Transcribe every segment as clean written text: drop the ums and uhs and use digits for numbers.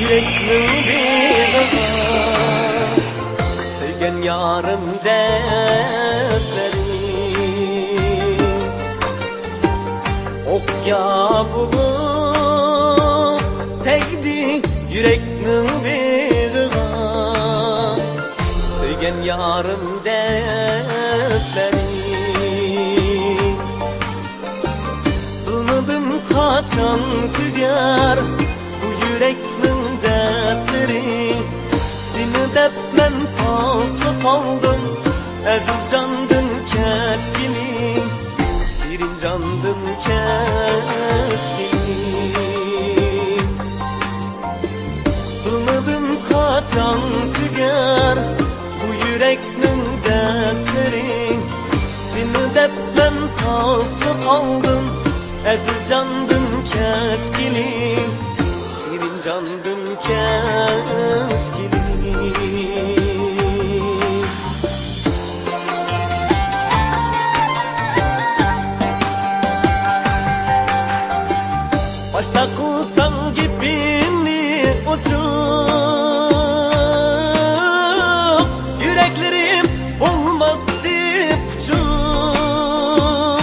yürekning beg'am sevgan yarim dertlaring o'qya bo'lib tegdi yürekning beg'am sevgan yarim dertlaring bilmadim qachon tugar bu yürekning dertlaring seni deb men fazla qoldim aziz jondim kechgiling shirin jondim kechgiling bilmadim qachon tugar bu yürekning dertlaring seni deb men fazla qoldim aziz jondim kechgiling shirin jondim kechgiling başta qilsam gapingni uchuq yuraklarim bo'lmas deb uchuq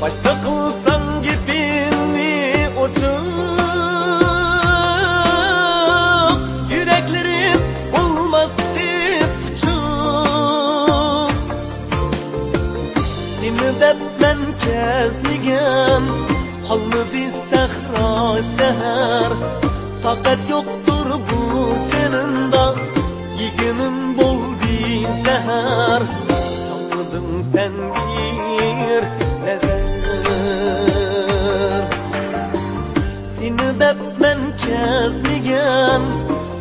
başta qilsam gapingni uchuq yuraklarim bo'lmas deb uchuq seni deb men kezligim qolmadi sahro shahar toqat yo'qdir bu jonimda yeginim bo'ldi zahar soldim sen bir nazar seni deb men kezligim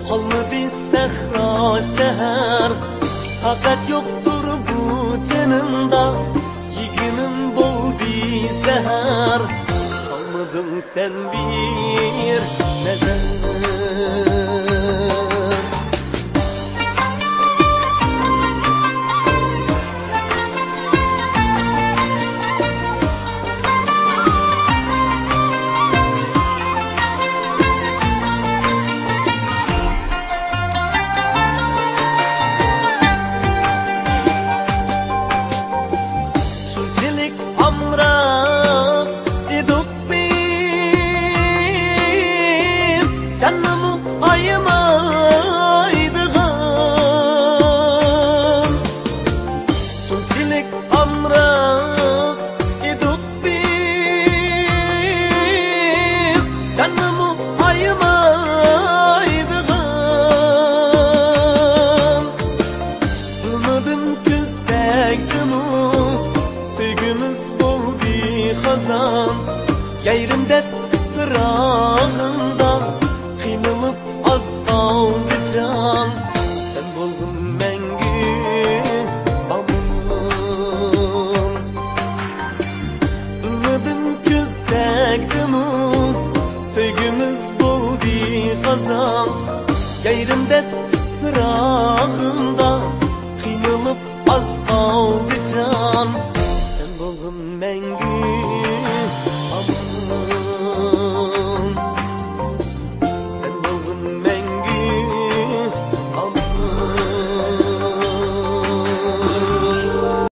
qolmadi sahro shahar toqat yo'qdir bu jonimda yeginim bo'ldi zahar sen bir nazar shunchalik amroq edik canımı ayımaydıgan şunçilik amrak edik biz canımı ayımaydıgan bilmedim küzdekdimi sevgimiz oldu hazan yayrimde fırağında kıynılıp az kaldı can sen bulgun mengü amım bilmedim küzdekdimi sevgimiz buldu kazan yayrimde fırağında